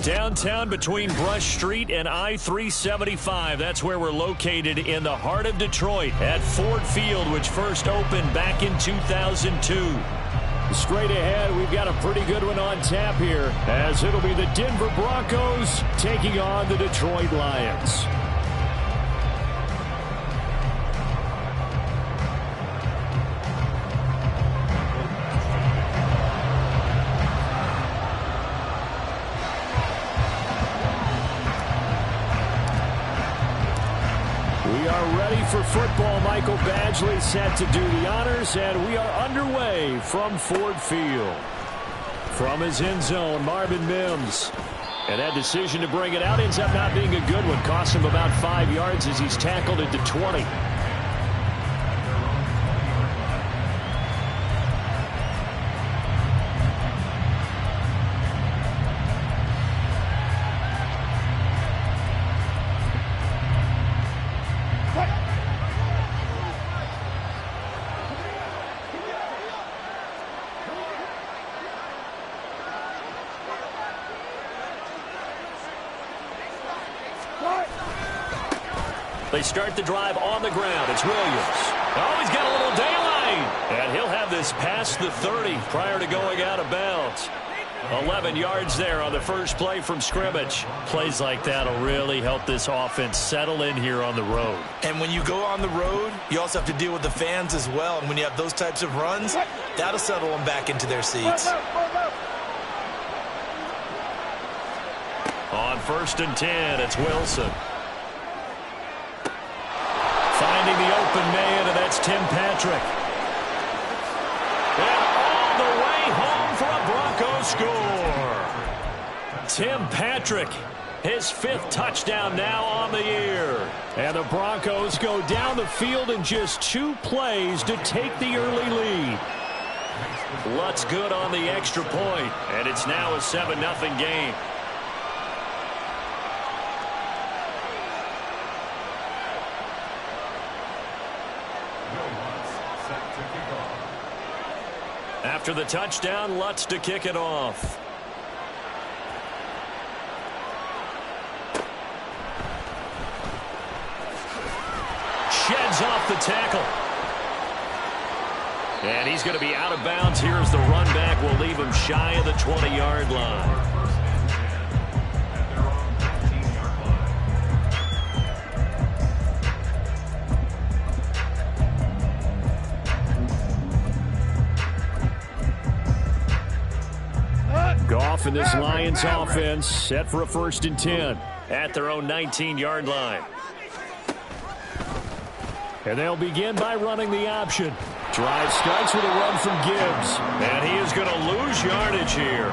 Downtown between Brush Street and I-375. That's where we're located in the heart of Detroit at Ford Field, which first opened back in 2002. Straight ahead, we've got a pretty good one on tap here, as it'll be the Denver Broncos taking on the Detroit Lions. We are ready for football. Michael Badgley set to do the honors, and we are underway from Ford Field. From his end zone, Marvin Mims. And that decision to bring it out ends up not being a good one. Cost him about 5 yards as he's tackled at the 20. They start the drive on the ground. It's Williams. Oh, he's got a little daylight. And he'll have this past the 30 prior to going out of bounds. 11 yards there on the first play from scrimmage. Plays like that will really help this offense settle in here on the road. And when you go on the road, you also have to deal with the fans as well. And when you have those types of runs, that'll settle them back into their seats. On 1st and 10, it's Wilson. Finding the open man, and that's Tim Patrick. And all the way home for a Bronco score. Tim Patrick, his 5th touchdown now on the year. And the Broncos go down the field in just 2 plays to take the early lead. Lutz good on the extra point, and it's now a 7-0 game. After the touchdown, Lutz to kick it off. Sheds off the tackle. And he's going to be out of bounds here as the run back will leave him shy of the 20-yard line. Goff and this Lions offense set for a 1st and 10. At their own 19-yard line. And they'll begin by running the option. Drive starts with a run from Gibbs. And he is going to lose yardage here.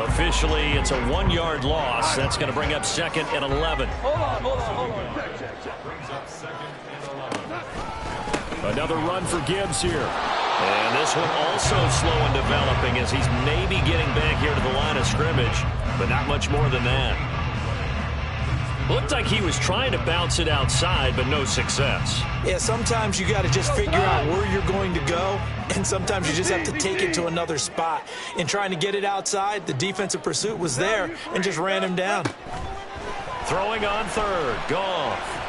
Officially, it's a 1-yard loss. That's going to bring up 2nd and 11. Hold on. Another run for Gibbs here. And this one also slow in developing as he's maybe getting back here to the line of scrimmage, but not much more than that. Looked like he was trying to bounce it outside, but no success. Yeah, sometimes you got to just figure out where you're going to go, and sometimes you just have to take it to another spot. In trying to get it outside, the defensive pursuit was there and just ran him down. Throwing on 3rd, Goff.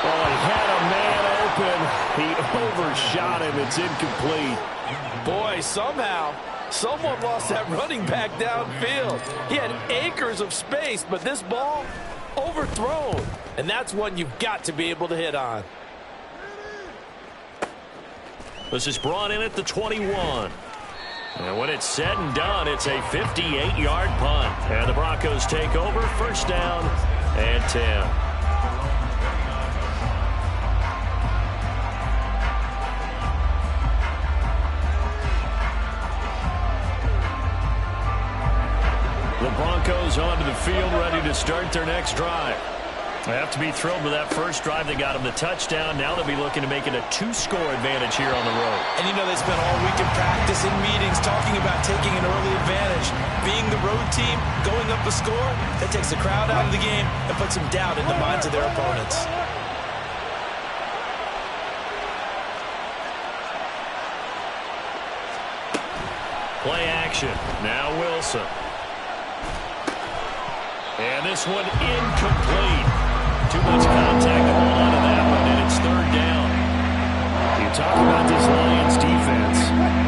Oh, he had a man open. He overshot him. It's incomplete. Boy, somehow, someone lost that running back downfield. He had acres of space, but this ball overthrown. And that's one you've got to be able to hit on. This is brought in at the 21. And when it's said and done, it's a 58-yard punt. And the Broncos take over, 1st down and 10. The Broncos onto the field, ready to start their next drive. They have to be thrilled with that first drive. They got them the touchdown. Now they'll be looking to make it a 2-score advantage here on the road. And you know they spent all week in practice and meetings talking about taking an early advantage. Being the road team, going up a score, that takes the crowd out of the game and puts some doubt in the minds of their opponents. Play action. Now Wilson. And this one incomplete. Too much contact to hold on to that one, and it's third down. You talk about this Lions defense.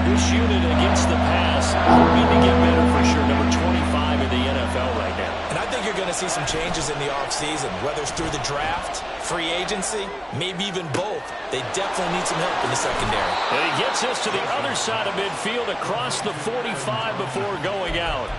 This unit against the pass, hoping to get better for sure. Number 25 in the NFL right now. And I think you're going to see some changes in the offseason, whether it's through the draft, free agency, maybe even both. They definitely need some help in the secondary. And he gets us to the other side of midfield across the 45 before going out.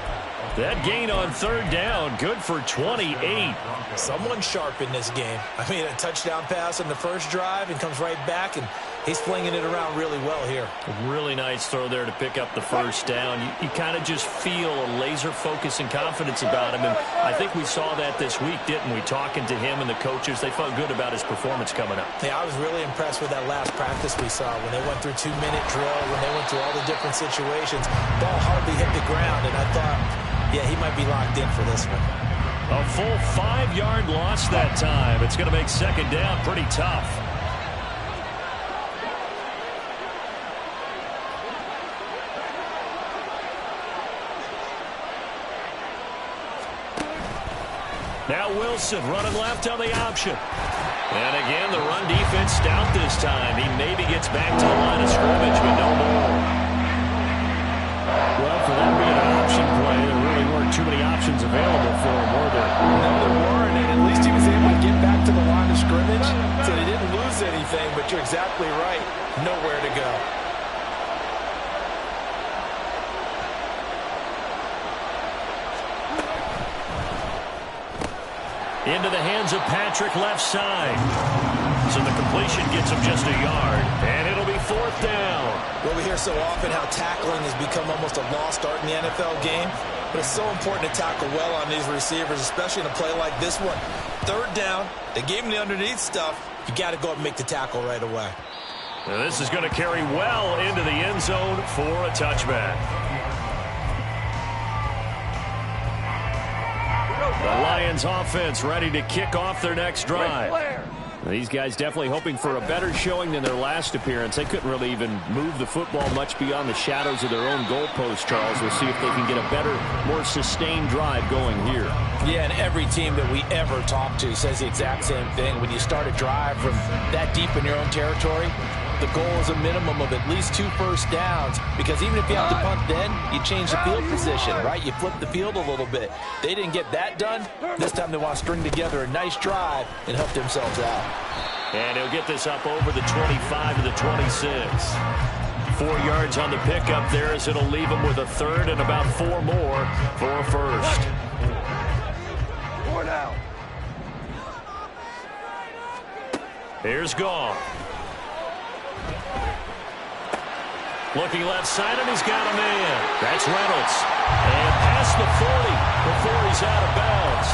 That gain on third down, good for 28. Someone sharp in this game. I mean, a touchdown pass on the first drive and comes right back, and he's flinging it around really well here. A really nice throw there to pick up the first down. You kind of just feel a laser focus and confidence about him, and I think we saw that this week, didn't we? Talking to him and the coaches, they felt good about his performance coming up. Yeah, I was really impressed with that last practice we saw when they went through 2-minute drill, when they went through all the different situations. Ball hardly hit the ground, and I thought, yeah, he might be locked in for this one. A full 5-yard loss that time. It's going to make second down pretty tough. Now Wilson running left on the option. And again, the run defense stout this time. He maybe gets back to the line of scrimmage, but no more. Well, for that being an option play, there really weren't too many options available for him, were there? No, there weren't, and at least he was able to get back to the line of scrimmage, so they didn't lose anything, but you're exactly right. Nowhere to go. Into the hands of Patrick left side. So the completion gets him just a yard. And it'll be fourth down. Well, we hear so often how tackling has become almost a lost art in the NFL game. But it's so important to tackle well on these receivers, especially in a play like this one. Third down, they gave him the underneath stuff. You got to go up and make the tackle right away. Now this is going to carry well into the end zone for a touchback. The Lions offense ready to kick off their next drive. These guys definitely hoping for a better showing than their last appearance. They couldn't really even move the football much beyond the shadows of their own goalpost, Charles. We'll see if they can get a better, more sustained drive going here. Yeah, and every team that we ever talk to says the exact same thing. When you start a drive from that deep in your own territory, the goal is a minimum of at least 2 first downs, because even if you have to punt then, you change the field position, right? You flip the field a little bit. They didn't get that done. This time they want to string together a nice drive and help themselves out. And he'll get this up over the 25 to the 26. 4 yards on the pickup there, as it'll leave him with a third and about 4 more for a first. 4 now. Here's Goff. Looking left side, and he's got a man. That's Reynolds. And past the 40 before he's out of bounds.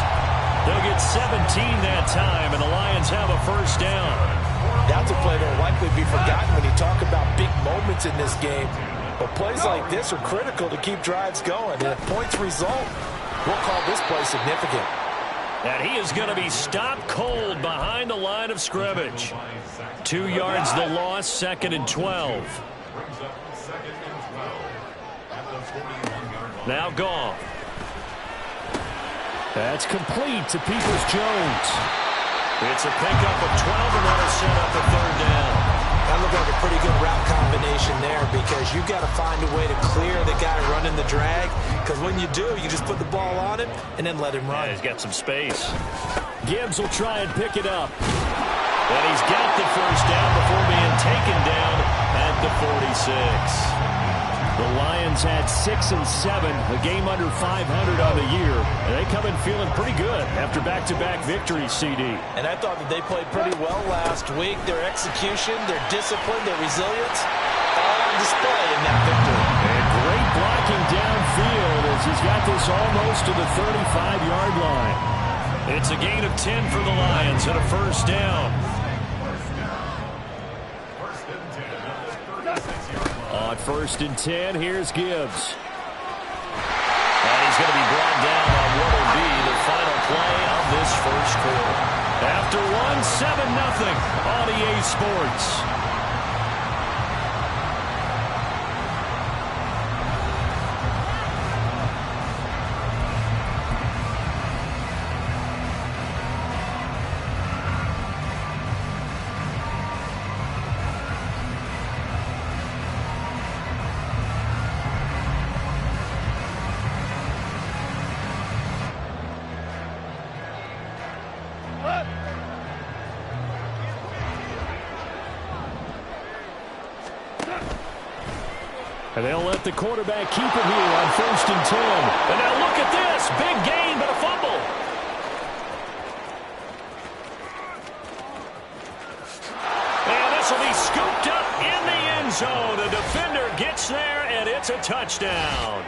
They'll get 17 that time, and the Lions have a first down. That's a play that will likely be forgotten when you talk about big moments in this game. But plays like this are critical to keep drives going. And if points result, we'll call this play significant. And he is going to be stopped cold behind the line of scrimmage. 2 yards the loss, 2nd and 12. Now Goff. That's complete to Peoples-Jones. It's a pickup of 12, and that'll set up a third down. That looked like a pretty good route combination there, because you've got to find a way to clear the guy running the drag, because when you do, you just put the ball on him and then let him run. Yeah, he's got some space. Gibbs will try and pick it up. And he's got the first down before being taken down at the 46. The Lions had 6 and 7, a game under 500 on the year. And they come in feeling pretty good after back-to-back victories, CD. And I thought that they played pretty well last week. Their execution, their discipline, their resilience, all on display in that victory. And great blocking downfield as he's got this almost to the 35-yard line. It's a gain of 10 for the Lions and a first down. On 1st and 10, here's Gibbs. And he's going to be brought down on what will be the final play of this first quarter. After one, 7-0 on EA Sports. And they'll let the quarterback keep it here on 1st and 10. And now look at this. Big gain, but a fumble. And this will be scooped up in the end zone. The defender gets there, and it's a touchdown.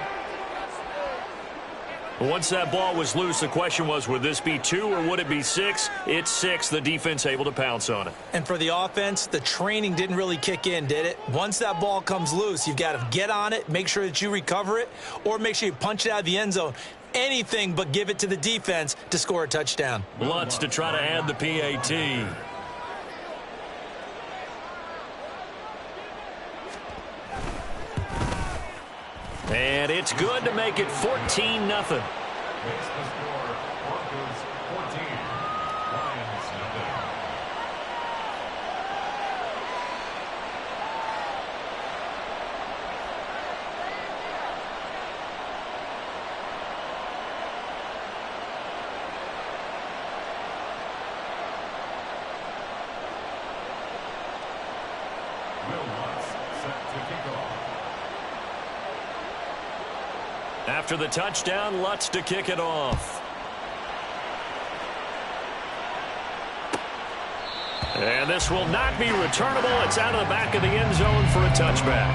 Once that ball was loose, the question was, would this be 2 or would it be 6? It's 6. The defense able to pounce on it. And for the offense, the training didn't really kick in, did it? Once that ball comes loose, you've got to get on it, make sure that you recover it, or make sure you punch it out of the end zone. Anything but give it to the defense to score a touchdown. Lutz to try to add the PAT. And it's good to make it 14-0. Makes the score Broncos 14, Lions nothing. Will Lutz set to kick off. After the touchdown, Lutz to kick it off. And this will not be returnable. It's out of the back of the end zone for a touchback.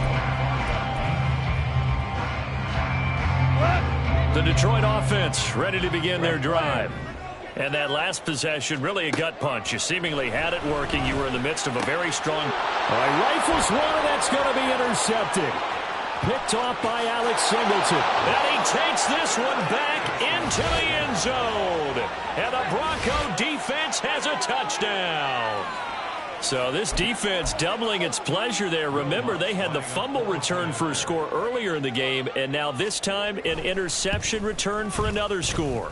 The Detroit offense ready to begin their drive. And that last possession, really a gut punch. You seemingly had it working. You were in the midst of a very strong... Rifles one, and that's going to be intercepted. Picked off by Alex Singleton. And he takes this one back into the end zone. And the Bronco defense has a touchdown. So this defense doubling its pleasure there. Remember, they had the fumble return for a score earlier in the game, and now this time an interception return for another score.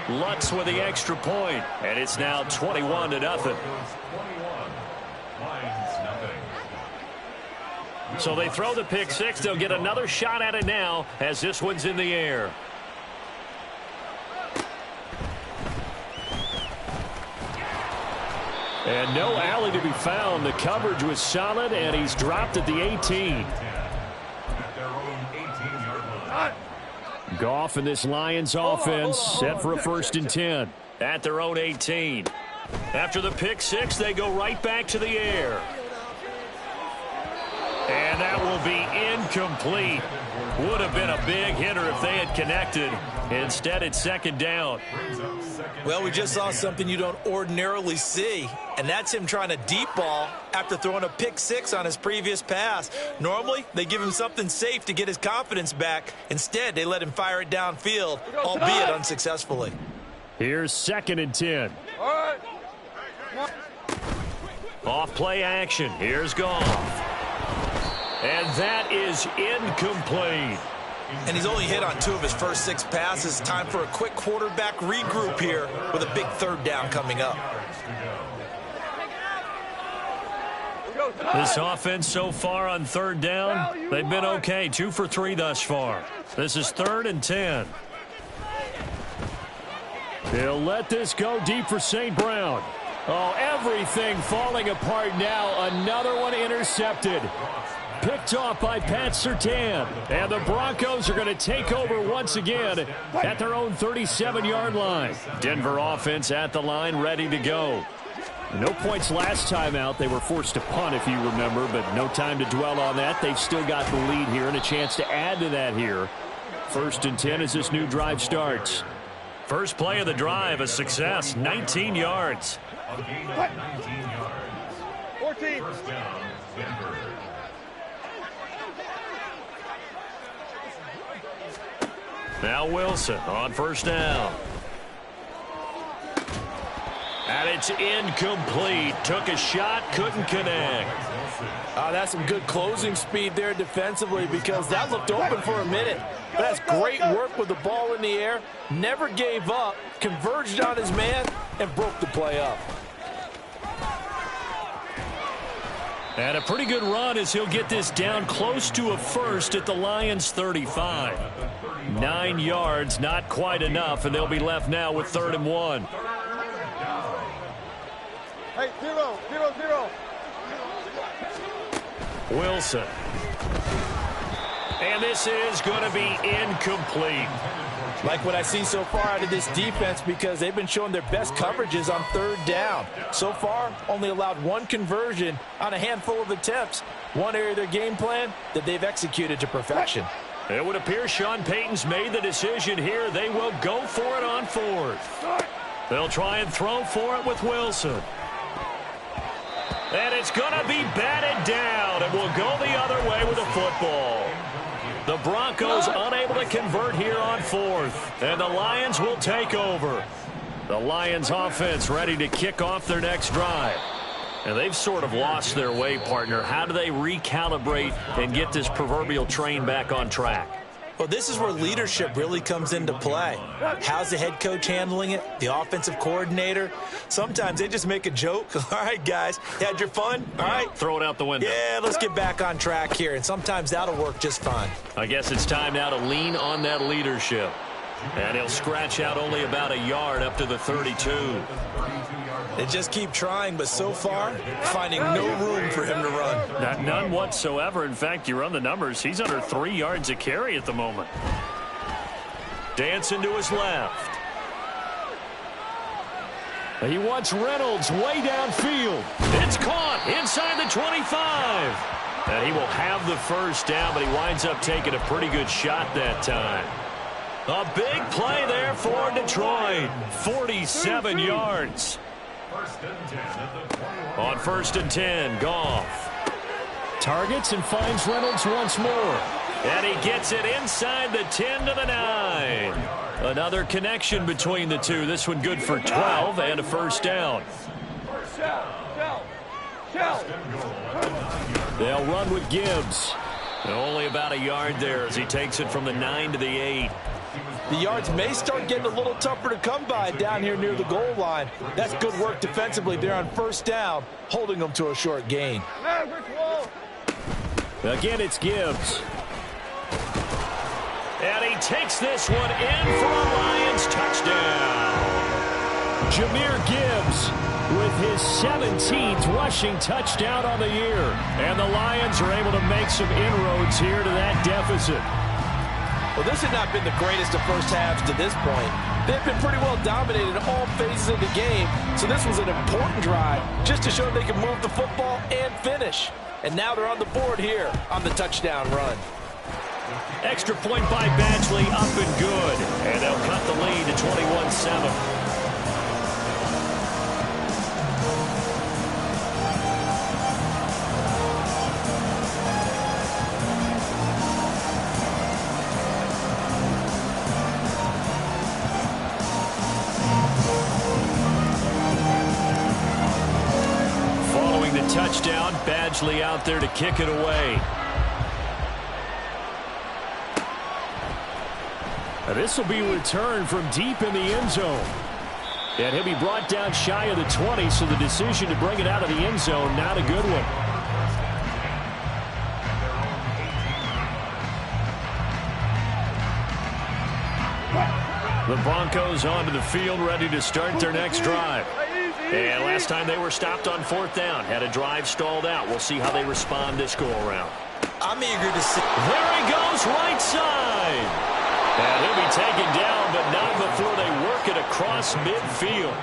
Lutz with the extra point, and it's now 21-0. 21, Lions nothing. So they throw the pick six. They'll get another shot at it now as this one's in the air. And no alley to be found. The coverage was solid, and he's dropped at the 18. At their own 18-yard line. Goff and this Lions offense set for a 1st and 10. At their own 18. After the pick six, they go right back to the air. And that will be incomplete. Would have been a big hitter if they had connected. Instead, it's 2nd down. Well, we just saw something you don't ordinarily see, and that's him trying to deep ball after throwing a pick six on his previous pass. Normally, they give him something safe to get his confidence back. Instead, they let him fire it downfield, albeit unsuccessfully. Here's 2nd and 10. All right. Off play action. Here's Goff. And that is incomplete. And he's only hit on 2 of his first 6 passes. Time for a quick quarterback regroup here with a big 3rd down coming up. This offense so far on 3rd down, they've been okay. 2 for 3 thus far. This is 3rd and 10. They'll let this go deep for St. Brown. Oh, everything falling apart now. Another one intercepted. Picked off by Pat Surtain. And the Broncos are going to take over once again at their own 37-yard line. Denver offense at the line, ready to go. No points last time out. They were forced to punt, if you remember, but no time to dwell on that. They've still got the lead here and a chance to add to that here. 1st and 10 as this new drive starts. First play of the drive, a success, 19 yards. A gain of 19 yards. 14. First down, Denver. Now Wilson on 1st down. And it's incomplete. Took a shot, couldn't connect. That's some good closing speed there defensively, because that looked open for a minute. But that's great work with the ball in the air. Never gave up, converged on his man, and broke the play up. And a pretty good run as he'll get this down close to a first at the Lions' 35. 9 yards, not quite enough, and they'll be left now with 3rd and 1. Hey, 0-0-0. Wilson. And this is going to be incomplete. Like what I see so far out of this defense, because they've been showing their best coverages on third down. So far, only allowed one conversion on a handful of attempts. One area of their game plan that they've executed to perfection. It would appear Sean Payton's made the decision here. They will go for it on fourth. They'll try and throw for it with Wilson. And it's going to be batted down, and will go the other way with the football. The Broncos unable to convert here on fourth, and the Lions will take over. The Lions offense ready to kick off their next drive. And they've sort of lost their way, partner. How do they recalibrate and get this proverbial train back on track? Well, this is where leadership really comes into play. How's the head coach handling it? The offensive coordinator? Sometimes they just make a joke. All right, guys, you had your fun? All right. Throw it out the window. Yeah, let's get back on track here. And sometimes that'll work just fine. I guess it's time now to lean on that leadership. And he'll scratch out only about a yard up to the 32. They just keep trying, but so far, finding no room for him to run. None whatsoever. In fact, you run the numbers. He's under 3 yards a carry at the moment. Dancing to his left. He wants Reynolds way downfield. It's caught inside the 25. And he will have the first down, but he winds up taking a pretty good shot that time. A big play there for Detroit. 47 yards. On 1st and 10, Goff. Targets and finds Reynolds once more. And he gets it inside the 10 to the 9. Another connection between the two. This one good for 12 and a first down. They'll run with Gibbs. Only about a yard there as he takes it from the 9 to the 8. The yards may start getting a little tougher to come by down here near the goal line. That's good work defensively there on first down, holding them to a short gain. Again, it's Gibbs. And he takes this one in for a Lions touchdown. Jahmyr Gibbs with his 17th rushing touchdown on the year. And the Lions are able to make some inroads here to that deficit. Well, this had not been the greatest of first halves to this point. They've been pretty well dominated in all phases of the game, so this was an important drive just to show they can move the football and finish. And now they're on the board here on the touchdown run. Extra point by Badgley, up and good. And they'll cut the lead to 21-7. Touchdown, Badgley out there to kick it away. This will be returned from deep in the end zone. And he'll be brought down shy of the 20, so the decision to bring it out of the end zone, not a good one. The Broncos onto the field, ready to start their next drive. And last time they were stopped on 4th down, had a drive stalled out. We'll see how they respond this go-around. I'm eager to see. There he goes, right side. And he'll be taken down, but not before they work it across midfield.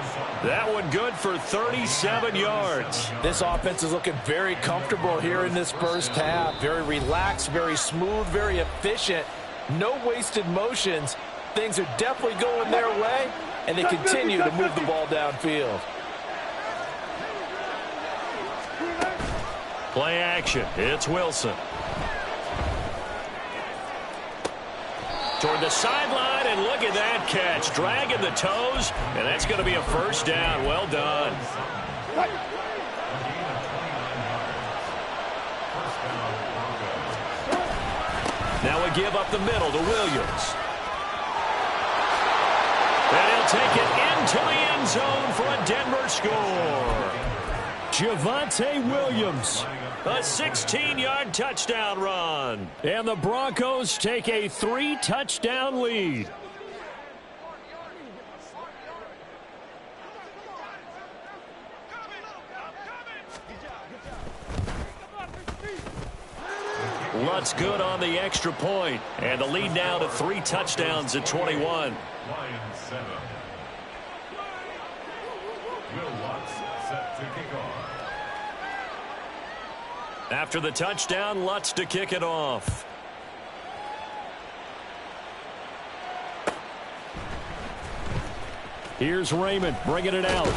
That one good for 37 yards. This offense is looking very comfortable here in this first half. Very relaxed, very smooth, very efficient. No wasted motions. Things are definitely going their way, and they continue to move the ball downfield. Play action. It's Wilson. Toward the sideline, and look at that catch. Dragging the toes, and that's going to be a first down. Well done. Now we give up the middle to Williams. And he'll take it into the end zone for a Denver score. Javonte Williams, a 16-yard touchdown run. And the Broncos take a 3-touchdown lead. Lutz good on the extra point. And the lead now to 3 touchdowns at 21. Lions 7. Will Lutz set to kick off. After the touchdown, Lutz to kick it off. Here's Raymond bringing it out.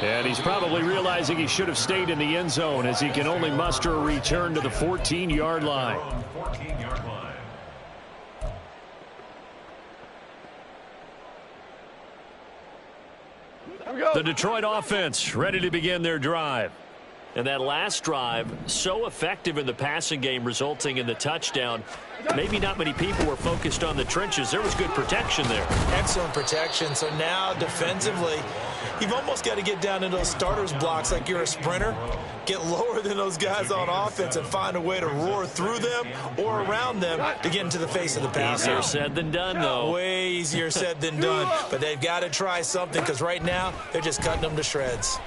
And he's probably realizing he should have stayed in the end zone as he can only muster a return to the 14-yard line. 14-yard line. The Detroit offense ready to begin their drive. And that last drive, so effective in the passing game, resulting in the touchdown. Maybe not many people were focused on the trenches. There was good protection there. Excellent protection. So now defensively, you've almost got to get down into those starters blocks like you're a sprinter. Get lower than those guys on offense and find a way to roar through them or around them to get into the face of the passer. Easier said than done, though. Way easier said than done. But they've got to try something because right now they're just cutting them to shreds.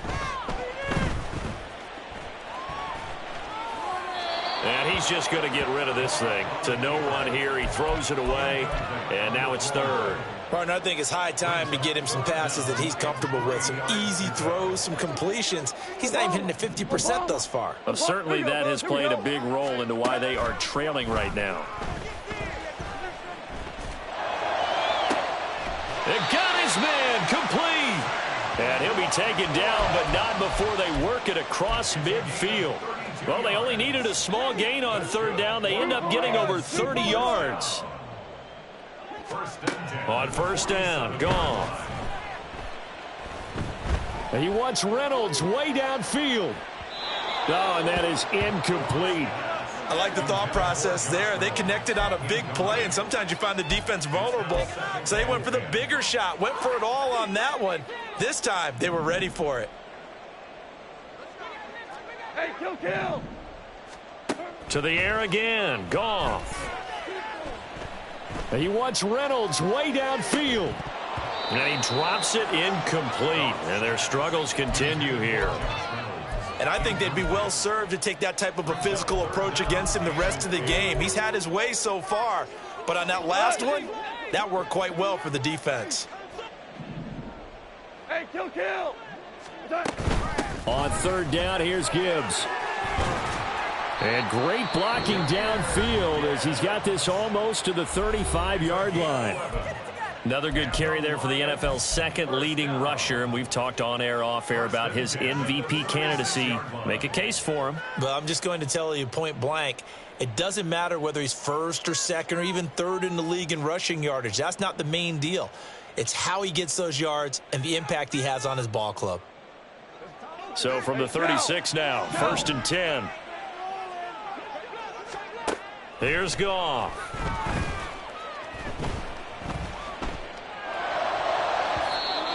And he's just going to get rid of this thing. To no one here. He throws it away, and now it's third. Partner, I think it's high time to get him some passes that he's comfortable with. Some easy throws, some completions. He's not even hitting the 50% thus far. Well, certainly that has played a big role into why they are trailing right now. They got his man complete. And he'll be taken down, but not before they work it across midfield. Well, they only needed a small gain on third down. They end up getting over 30 yards. On first down, Goff. And he wants Reynolds way downfield. Oh, and that is incomplete. I like the thought process there. They connected on a big play, and sometimes you find the defense vulnerable. So they went for the bigger shot, went for it all on that one. This time, they were ready for it. Hey, kill. To the air again, Goff. And he wants Reynolds way downfield. And he drops it incomplete. And their struggles continue here. And I think they'd be well served to take that type of a physical approach against him the rest of the game. He's had his way so far, but on that last one, that worked quite well for the defense. Hey, kill. On third down, here's Gibbs. And great blocking downfield as he's got this almost to the 35-yard line. Another good carry there for the NFL's second leading rusher, and we've talked on air, off air about his MVP candidacy. Make a case for him. But I'm just going to tell you point blank, it doesn't matter whether he's first or second or even third in the league in rushing yardage. That's not the main deal. It's how he gets those yards and the impact he has on his ball club. So from the 36 now, 1st and 10. Here's Goff.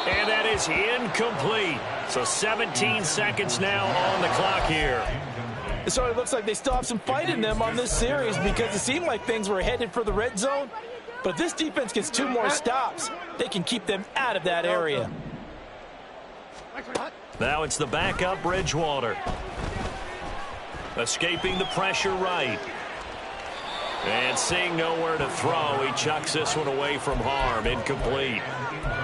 And that is incomplete. So 17 seconds now on the clock here. So it looks like they still have some fight in them on this series because it seemed like things were headed for the red zone. But if this defense gets 2 more stops, they can keep them out of that area. Now it's the backup Bridgewater. Escaping the pressure right. And seeing nowhere to throw, he chucks this one away from harm. Incomplete.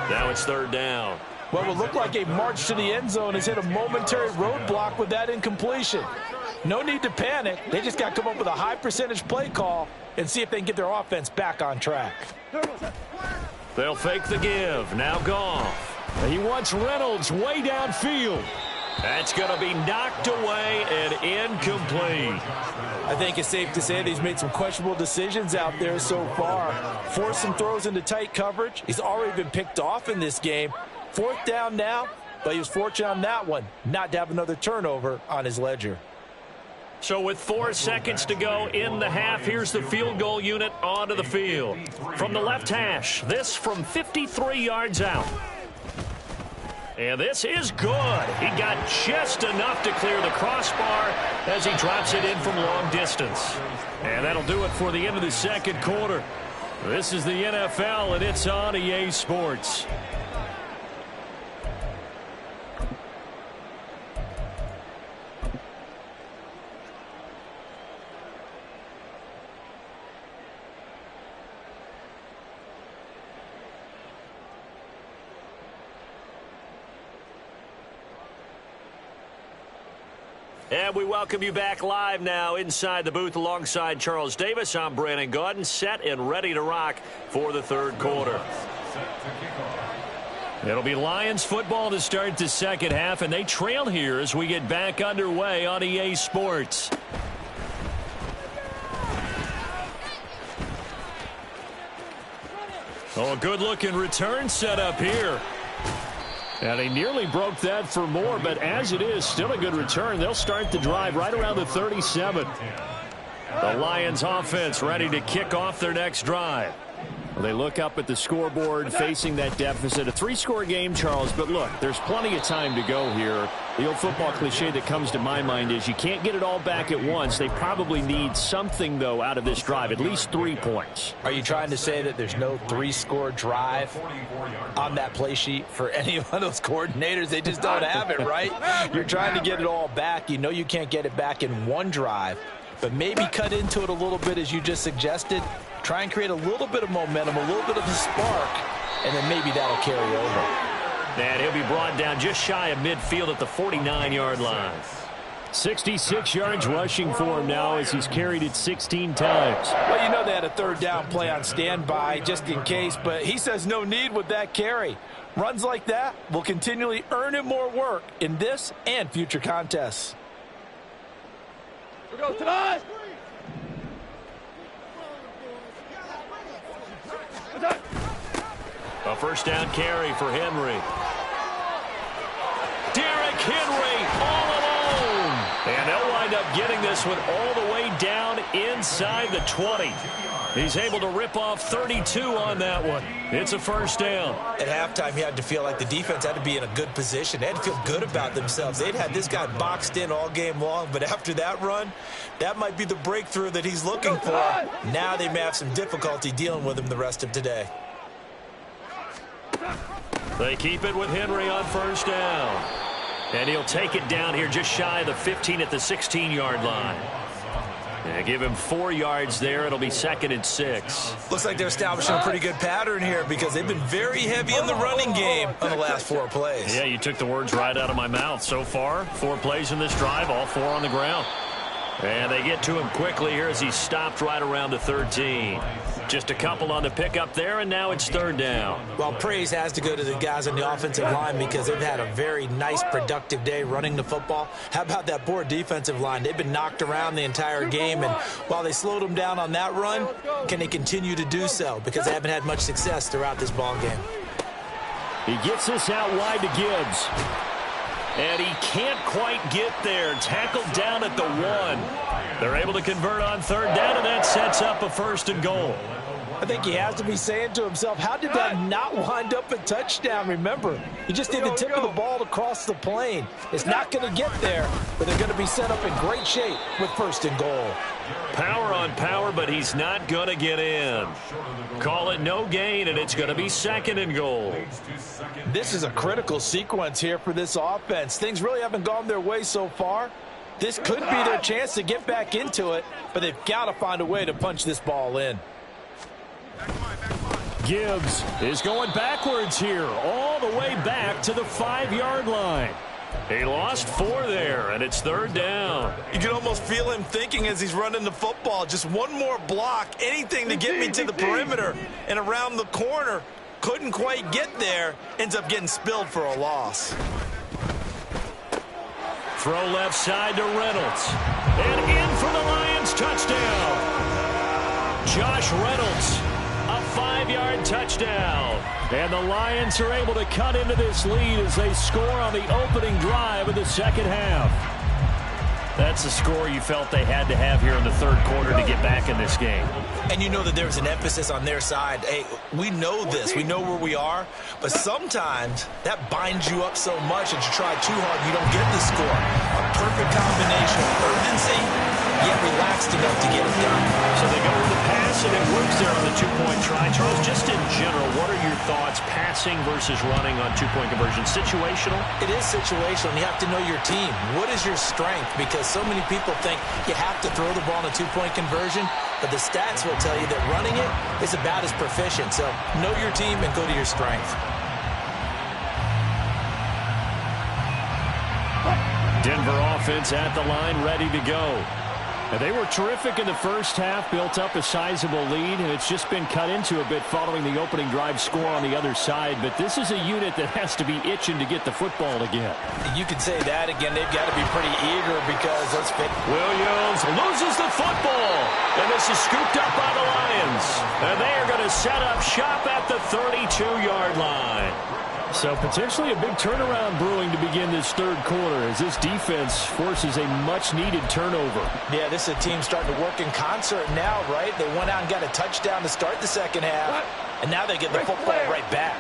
Now it's third down. What will look like a march to the end zone has hit a momentary roadblock with that incompletion. No need to panic. They just got to come up with a high percentage play call and see if they can get their offense back on track. They'll fake the give. Now Goff. He wants Reynolds way downfield. That's going to be knocked away and incomplete. I think it's safe to say that he's made some questionable decisions out there so far. Forced some throws into tight coverage. He's already been picked off in this game. 4th down now, but he was fortunate on that one not to have another turnover on his ledger. So with 4 seconds to go in the half, here's the field goal unit onto the field. From the left hash, this from 53 yards out. And this is good. He got just enough to clear the crossbar as he drops it in from long distance. And that'll do it for the end of the second quarter. This is the NFL, and it's on EA Sports. And we welcome you back live now inside the booth alongside Charles Davis. I'm Brandon Gaudin, set and ready to rock for the third quarter. It'll be Lions football to start the second half, and they trail here as we get back underway on EA Sports. Oh, a good-looking return set up here. And he nearly broke that for more, but as it is, still a good return. They'll start the drive right around the 37. The Lions offense ready to kick off their next drive. Well, they look up at the scoreboard facing that deficit. A 3-score game, Charles, but look, there's plenty of time to go here. The old football cliche that comes to my mind is you can't get it all back at once. They probably need something, though, out of this drive, at least 3 points. Are you trying to say that there's no 3-score drive on that play sheet for any one of those coordinators? They just don't have it, right? You're trying to get it all back. You know you can't get it back in one drive, but maybe cut into it a little bit as you just suggested. Try and create a little bit of momentum, a little bit of a spark, and then maybe that'll carry over. And he'll be brought down just shy of midfield at the 49-yard line. 66 yards rushing for him now as he's carried it 16 times. Well, you know they had a third down play on standby just in case, but he says no need with that carry. Runs like that will continually earn him more work in this and future contests. We go tonight. A first down carry for Henry. Derrick Henry all alone. And they'll wind up getting this one all the way down inside the 20. He's able to rip off 32 on that one. It's a first down. At halftime, you had to feel like the defense had to be in a good position. They had to feel good about themselves. They'd had this guy boxed in all game long, but after that run, that might be the breakthrough that he's looking for. Now they may have some difficulty dealing with him the rest of today. They keep it with Henry on first down. And he'll take it down here just shy of the 15 at the 16-yard line. And give him 4 yards there. It'll be 2nd and 6. Looks like they're establishing a pretty good pattern here because they've been very heavy in the running game on the last 4 plays. Yeah, you took the words right out of my mouth. So far, 4 plays in this drive, all 4 on the ground. And they get to him quickly here as he's stopped right around the 13. Just a couple on the pickup there, and now it's 3rd down. Well, praise has to go to the guys on the offensive line because they've had a very nice, productive day running the football. How about that poor defensive line? They've been knocked around the entire game, and while they slowed them down on that run, can they continue to do so? Because they haven't had much success throughout this ball game. He gets this out wide to Gibbs. And he can't quite get there. Tackled down at the 1. They're able to convert on 3rd down, and that sets up a 1st and goal. I think he has to be saying to himself, how did that not wind up a touchdown? Remember, he just did the tip of the ball to cross the plane. It's not going to get there, but they're going to be set up in great shape with 1st and goal. Power on power, but he's not going to get in. Call it no gain, and it's going to be 2nd and goal. This is a critical sequence here for this offense. Things really haven't gone their way so far. This could be their chance to get back into it, but they've got to find a way to punch this ball in. Gibbs is going backwards here, all the way back to the 5-yard line. He lost 4 there, and it's 3rd down. You can almost feel him thinking as he's running the football, just one more block, anything to get me to the perimeter and around the corner. Couldn't quite get there, ends up getting spilled for a loss. Throw left side to Reynolds. And in for the Lions touchdown. Josh Reynolds, a 5-yard touchdown. And the Lions are able to cut into this lead as they score on the opening drive of the second half. That's the score you felt they had to have here in the 3rd quarter to get back in this game. And you know that there's an emphasis on their side. Hey, we know this. We know where we are. But sometimes that binds you up so much that you try too hard, you don't get the score. A perfect combination of urgency, yet relaxed enough to get it done. So they go with the pass, and it works there on the 2-point try. Charles, just in general, what are your thoughts passing versus running on 2-point conversion? Situational? It is situational, and you have to know your team. What is your strength? Because so many people think you have to throw the ball in a 2-point conversion, but the stats will tell you that running it is about as proficient. So know your team and go to your strength. Denver offense at the line, ready to go. And they were terrific in the first half, built up a sizable lead, and it's just been cut into a bit following the opening drive score on the other side. But this is a unit that has to be itching to get the football again. You can say that again. They've got to be pretty eager because let's fit. Williams loses the football, and this is scooped up by the Lions. And they are going to set up shop at the 32-yard line. So potentially a big turnaround brewing to begin this third quarter as this defense forces a much-needed turnover. Yeah, this is a team starting to work in concert now, right? They went out and got a touchdown to start the second half, and now they get the football right back.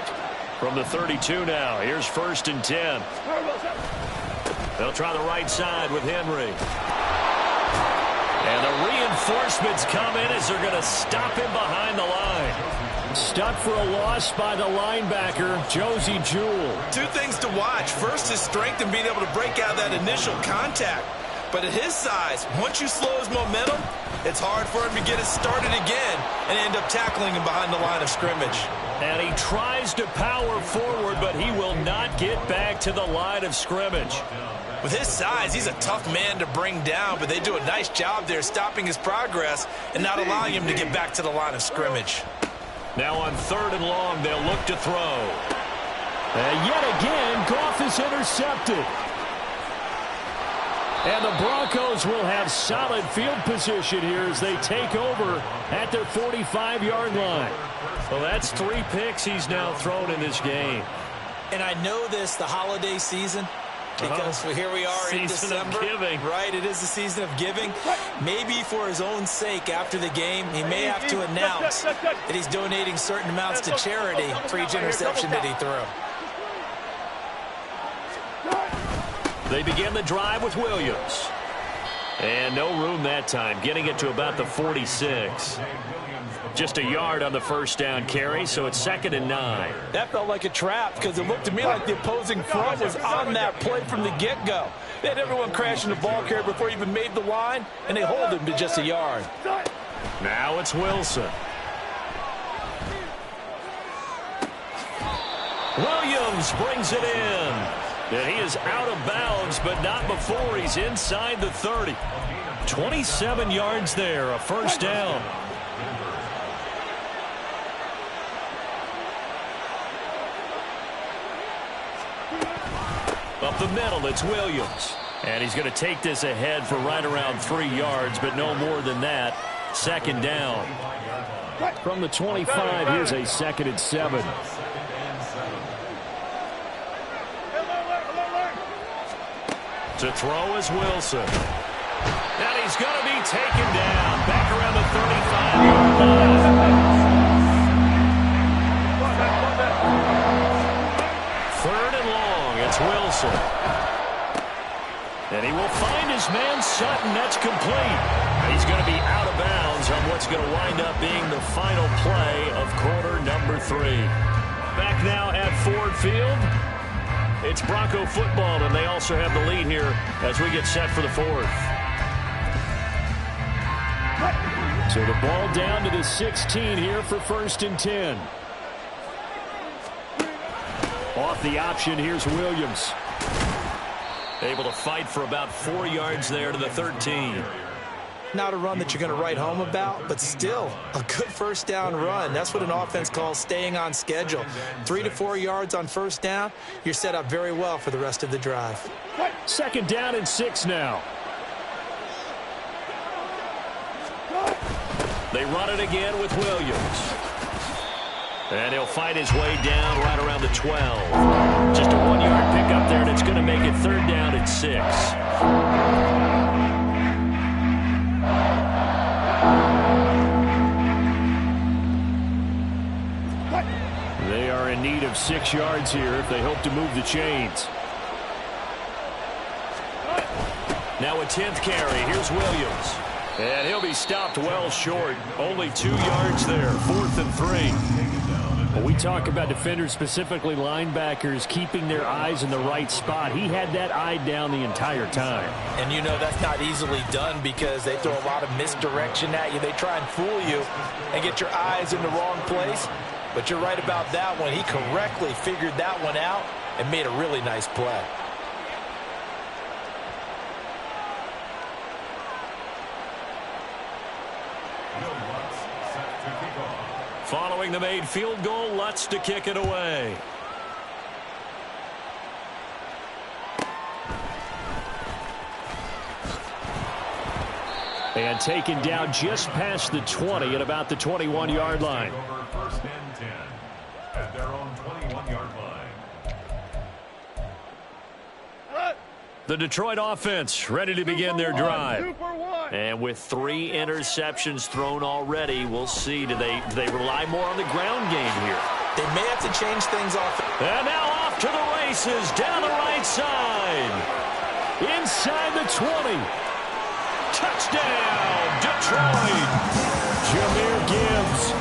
From the 32 now, here's 1st and 10. They'll try the right side with Henry. And the reinforcements come in as they're going to stop him behind the line. Stuck for a loss by the linebacker, Josie Jewell. Two things to watch. First, his strength and being able to break out that initial contact. But at his size, once you slow his momentum, it's hard for him to get it started again and end up tackling him behind the line of scrimmage. And he tries to power forward, but he will not get back to the line of scrimmage. With his size, he's a tough man to bring down, but they do a nice job there stopping his progress and not allowing him to get back to the line of scrimmage. Now on 3rd and long, they'll look to throw. And yet again, Goff is intercepted. And the Broncos will have solid field position here as they take over at their 45-yard line. Well, that's 3 picks he's now thrown in this game. And I know this, the holiday season, because here we are in December, right? It is the season of giving. Maybe for his own sake after the game, he may have to announce that he's donating certain amounts to charity for each interception that he threw. They begin the drive with Williams. And no room that time, getting it to about the 46. Just a yard on the first down carry, so it's 2nd and 9. That felt like a trap because it looked to me like the opposing front was on that play from the get-go. They had everyone crashing the ball carrier before he even made the line, and they hold him to just a yard. Now it's Wilson. Williams brings it in. And he is out of bounds, but not before he's inside the 30. 27 yards there, a first down. Up the middle, it's Williams. And he's going to take this ahead for right around 3 yards, but no more than that. 2nd down. From the 25, here's a 2nd and 7. To throw is Wilson. And he's going to be taken down. Back around the 35-yard line. 3rd and long, it's Wilson. And he will find his man Sutton. That's complete. He's going to be out of bounds on what's going to wind up being the final play of quarter number 3. Back now at Ford Field. It's Bronco football, and they also have the lead here as we get set for the 4th. So the ball down to the 16 here for 1st and 10. Off the option, here's Williams. Able to fight for about 4 yards there to the 13. Not a run that you're going to write home about, but still a good first down run. That's what an offense calls staying on schedule. 3 to 4 yards on first down, you're set up very well for the rest of the drive. 2nd down and 6 now. They run it again with Williams. And he'll fight his way down right around the 12. Just a 1-yard pickup there, and it's going to make it 3rd down and 6. They are in need of 6 yards here if they hope to move the chains. Now a 10th carry. Here's Williams. And he'll be stopped well short. Only 2 yards there. 4th and 3. When we talk about defenders, specifically linebackers, keeping their eyes in the right spot, he had that eye down the entire time. And you know that's not easily done because they throw a lot of misdirection at you. They try and fool you and get your eyes in the wrong place. But you're right about that one. He correctly figured that one out and made a really nice play. Will Lutz set to kick off. Following the made field goal, Lutz to kick it away. And taken down just past the 20 at about the 21-yard line. Over first and 10 at their own 21-yard line. The Detroit offense ready to begin their drive. And with 3 interceptions thrown already, we'll see. Do they rely more on the ground game here? They may have to change things off. And now off to the races down the right side. Inside the 20. Touchdown, Detroit. Jahmyr Gibbs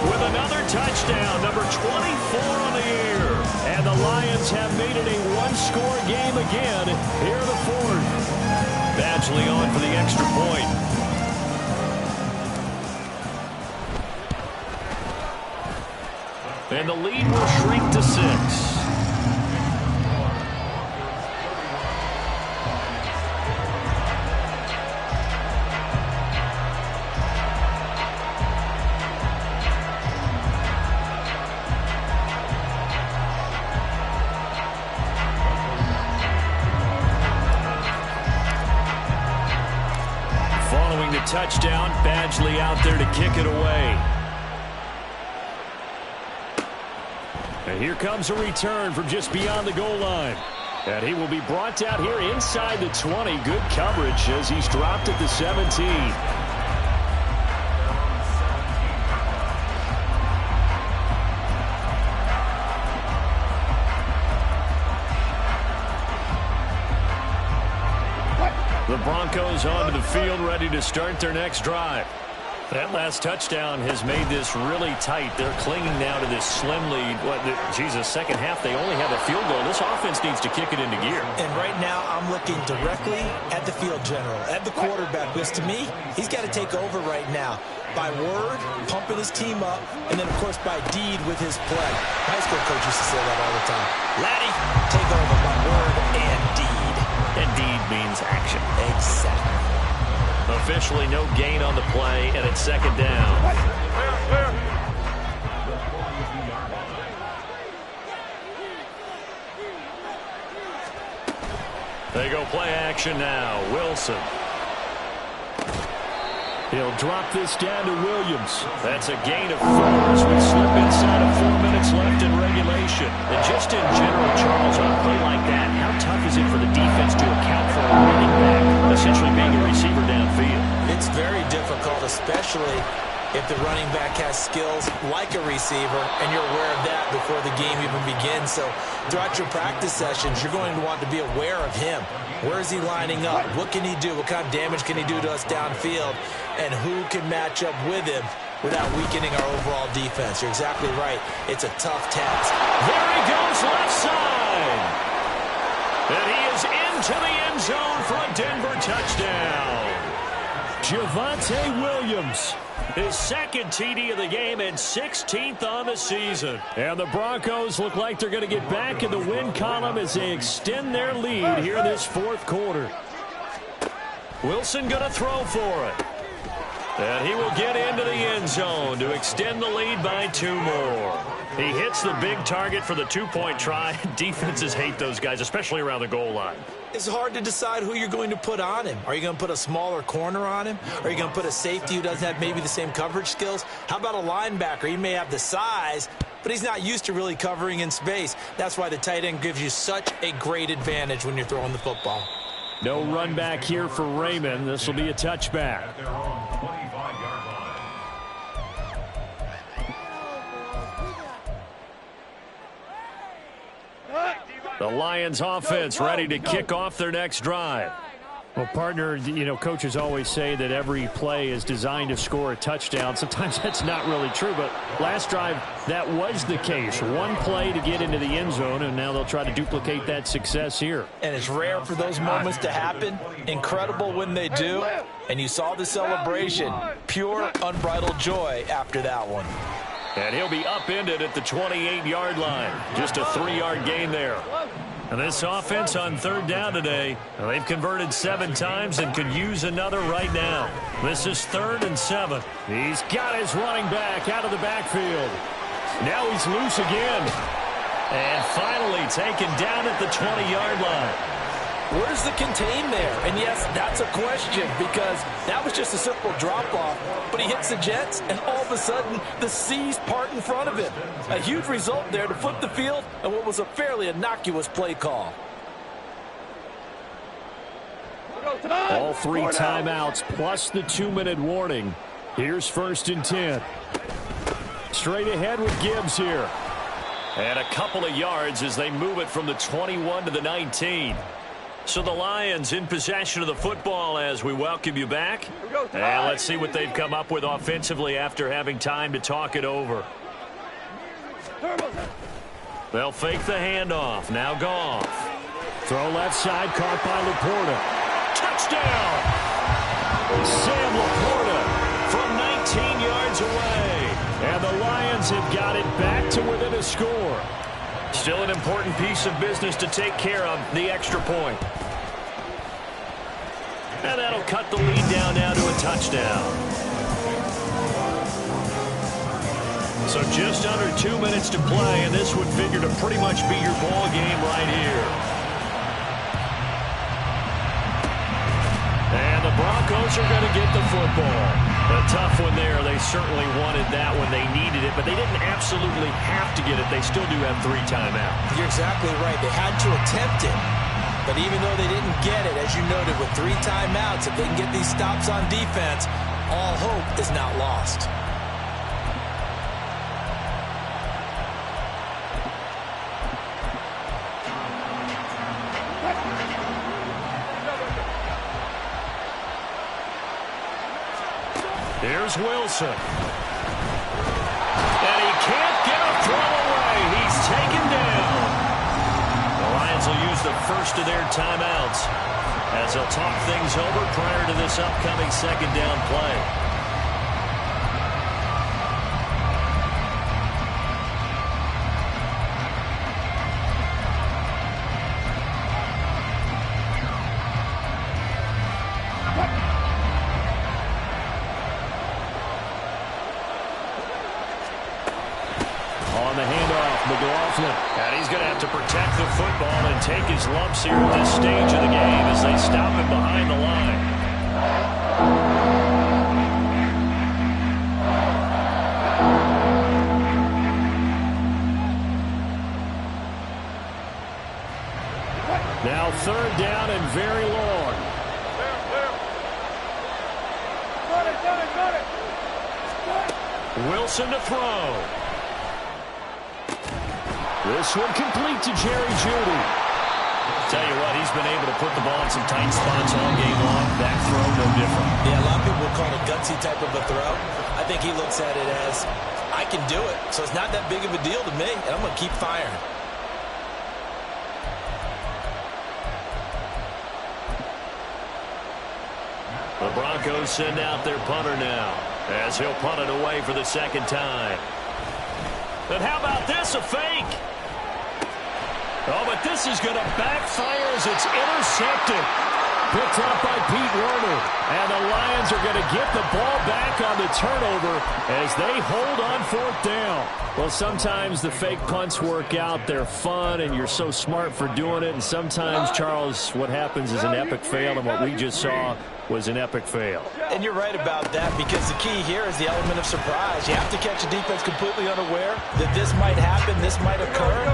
with another touchdown, number 24 on the year. And the Lions have made it a one-score game again here in the fourth. Badgley on for the extra point. And the lead will shrink to 6. Touchdown, Badgley out there to kick it away. And here comes a return from just beyond the goal line. And he will be brought down here inside the 20. Good coverage as he's dropped at the 17. The Broncos onto the field, ready to start their next drive. That last touchdown has made this really tight. They're clinging now to this slim lead. Second half, they only have a field goal. This offense needs to kick it into gear. And right now, I'm looking directly at the field general, at the quarterback, because to me, he's got to take over right now. By word, pumping his team up, and then, of course, by deed with his play. High school coach used to say that all the time. Laddie, take over by word and deed. And deed means action. Exactly. Officially no gain on the play, and it's second down. They go play action now. Wilson. He'll drop this down to Williams. That's a gain of 4 as we slip inside of 4 minutes left in regulation. And just in general, Charles, on a play like that, how tough is it for the defense to account for a running back essentially being a receiver downfield? It's very difficult, especially if the running back has skills like a receiver, and you're aware of that before the game even begins. So throughout your practice sessions, you're going to want to be aware of him. Where is he lining up? What can he do? What kind of damage can he do to us downfield? And who can match up with him without weakening our overall defense? You're exactly right. It's a tough task. There he goes left side. And he is into the end zone for a Denver touchdown. Javonte Williams, his second TD of the game and 16th on the season. And the Broncos look like they're going to get back in the win column as they extend their lead here in this fourth quarter. Wilson going to throw for it. And he will get into the end zone to extend the lead by 2 more. He hits the big target for the 2-point try. Defenses hate those guys, especially around the goal line. It's hard to decide who you're going to put on him. Are you going to put a smaller corner on him? Are you going to put a safety who doesn't have maybe the same coverage skills? How about a linebacker? He may have the size, but he's not used to really covering in space. That's why the tight end gives you such a great advantage when you're throwing the football. No run back here for Raymond. This will be a touchback. At their own 25-yard line. The Lions offense ready to kick off their next drive. Well, partner, coaches always say that every play is designed to score a touchdown. Sometimes that's not really true, but last drive, that was the case. One play to get into the end zone, and now they'll try to duplicate that success here. And it's rare for those moments to happen. Incredible when they do. And you saw the celebration. Pure, unbridled joy after that one. And he'll be upended at the 28-yard line. Just a 3-yard gain there. And this offense on third down today, they've converted 7 times and could use another right now. This is 3rd and 7. He's got his running back out of the backfield. Now he's loose again. And finally taken down at the 20-yard line. Where's the contain there? And yes, that's a question because that was just a simple drop-off. But he hits the Jets, and all of a sudden, the seas part in front of him. A huge result there to flip the field and what was a fairly innocuous play call. All 3 timeouts plus the 2-minute warning. Here's 1st and 10. Straight ahead with Gibbs here. And a couple of yards as they move it from the 21 to the 19. So the Lions in possession of the football as we welcome you back. And let's see what they've come up with offensively after having time to talk it over. They'll fake the handoff. Now Goff. Throw left side, caught by Laporta. Touchdown! Sam Laporta from 19 yards away. And the Lions have got it back to within a score. Still an important piece of business to take care of, the extra point. And that'll cut the lead down now to a touchdown. So just under 2 minutes to play, and this would figure to pretty much be your ball game right here. And the Broncos are going to get the football. A tough one there. They certainly wanted that when they needed it, but they didn't absolutely have to get it. They still do have 3 timeouts. You're exactly right. They had to attempt it. But even though they didn't get it, as you noted, with 3 timeouts, if they can get these stops on defense, all hope is not lost. Here's Wilson. And he can't get a throw away. He's taken down. The Lions will use the first of their timeouts as they'll talk things over prior to this upcoming 2nd down play. And he's going to have to protect the football and take his lumps here at this stage of the game as they stop him behind the line. Now 3rd down and very long. Wilson to throw. This one complete to Jerry Jeudy. Tell you what, he's been able to put the ball in some tight spots all game long. That throw, no different. Yeah, a lot of people will call it a gutsy type of a throw. I think he looks at it as, I can do it, so it's not that big of a deal to me, and I'm going to keep firing. The Broncos send out their punter now as he'll punt it away for the 2nd time. And how about this, a fake? Oh, but this is going to backfire as it's intercepted. Picked up by Pete Werner. And the Lions are going to get the ball back on the turnover as they hold on 4th down. Well, sometimes the fake punts work out. They're fun, and you're so smart for doing it. And sometimes, Charles, what happens is an epic fail, and what we just saw was an epic fail. And you're right about that, because the key here is the element of surprise. You have to catch a defense completely unaware that this might happen, this might occur.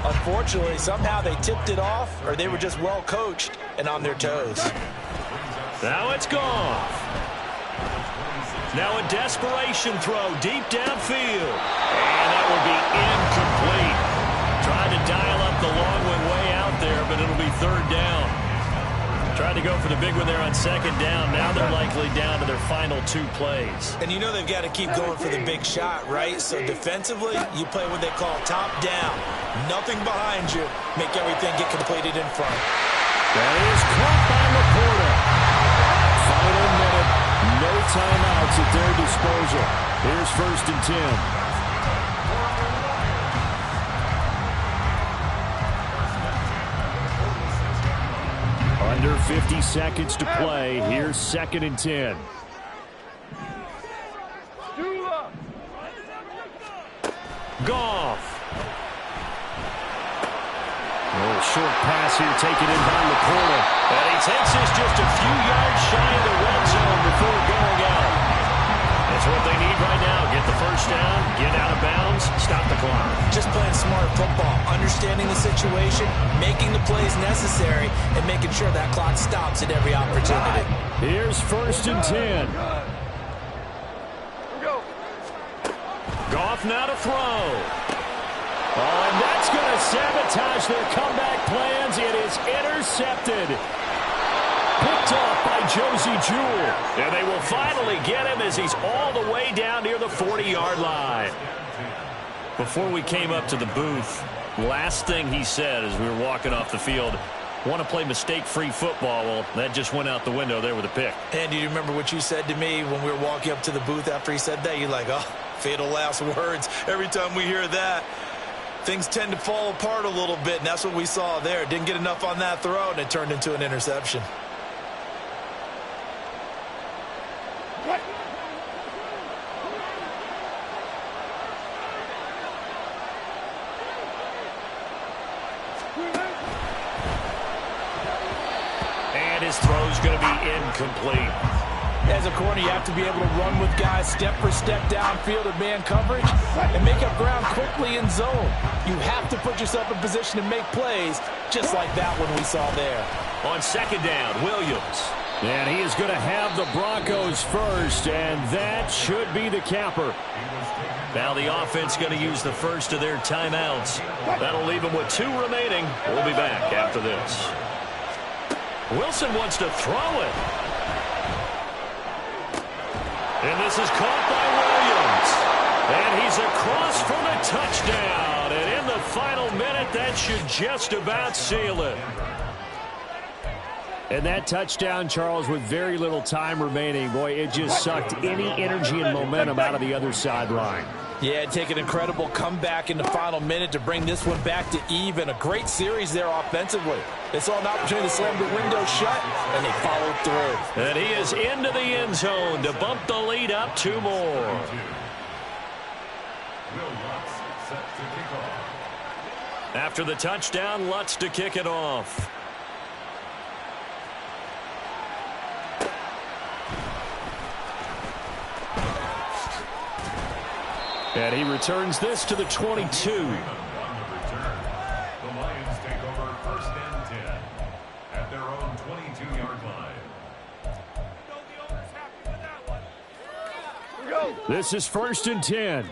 Unfortunately, somehow they tipped it off, or they were just well coached and on their toes. Now it's Goff. Now a desperation throw deep downfield. And that will be incomplete. Trying to dial up the long one way out there, but it'll be 3rd down. Tried to go for the big one there on 2nd down. Now they're likely down to their final 2 plays. And you know they've got to keep going for the big shot, right? So defensively, you play what they call top down. Nothing behind you. Make everything get completed in front. That is caught by Laporta. Final minute. No timeouts at their disposal. Here's 1st and 10. Under 50 seconds to play. Here's 2nd and 10. Goff. A little short pass here taken in by Laporta. And he takes this just a few yards shy of the red zone before going out. That's what they need right now. Get the first down, get out of bounds, stop the clock. Just playing smart football, understanding the situation, making the plays necessary, and making sure that clock stops at every opportunity. Here's 1st and 10. Goff now to throw. Oh, and that's going to sabotage their comeback plans. It is intercepted. Picked off by Josie Jewell. And they will finally get him as he's all the way down near the 40-yard line. Before we came up to the booth, last thing he said as we were walking off the field, want to play mistake-free football. Well, that just went out the window there with a pick. And do you remember what you said to me when we were walking up to the booth after he said that? You're like, oh, fatal last words. Every time we hear that, things tend to fall apart a little bit, and that's what we saw there. Didn't get enough on that throw, and it turned into an interception. And his throw's going to be incomplete. As a corner, you have to be able to run with guys step for step downfield in man coverage and make up ground quickly in zone. You have to put yourself in position to make plays, just like that one we saw there. On 2nd down, Williams. And he is going to have the Broncos first, and that should be the capper. Now the offense going to use the first of their timeouts. That'll leave them with 2 remaining. We'll be back after this. Wilson wants to throw it. And this is caught by Williams. And he's across for the touchdown. And in the final minute, that should just about seal it. And that touchdown, Charles, with very little time remaining, boy, it just sucked any energy and momentum out of the other sideline. Yeah, take an incredible comeback in the final minute to bring this one back to even. A great series there offensively. They saw an opportunity to slam the window shut, and they followed through. And he is into the end zone to bump the lead up 2 more. After the touchdown, Lutz to kick it off. And he returns this to the 22. On the return, the Lions take over 1st and 10 at their own 22-yard line. This is 1st and 10.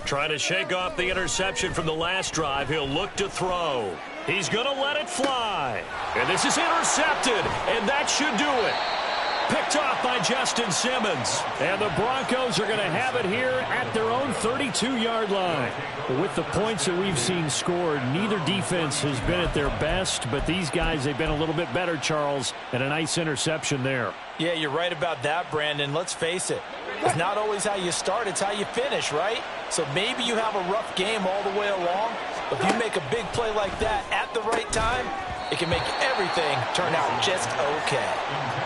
Trying to shake off the interception from the last drive. He'll look to throw. He's going to let it fly. And this is intercepted, and that should do it. Picked off by Justin Simmons. And the Broncos are going to have it here at their own 32-yard line. With the points that we've seen scored, neither defense has been at their best, but these guys, they've been a little bit better, Charles, and a nice interception there. Yeah, you're right about that, Brandon. Let's face it. It's not always how you start, it's how you finish, right? So maybe you have a rough game all the way along, but if you make a big play like that at the right time, it can make everything turn out just okay.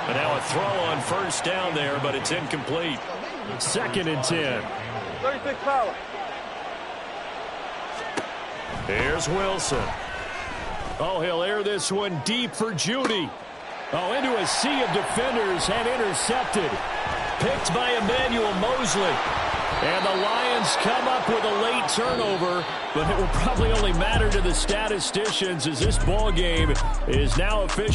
And now a throw on 1st down there, but it's incomplete. 2nd and 10. 36 power. Here's Wilson. Oh, he'll air this one deep for Judy. Oh, into a sea of defenders and intercepted. Picked by Emmanuel Mosley. And the Lions come up with a late turnover, but it will probably only matter to the statisticians as this ball game is now official.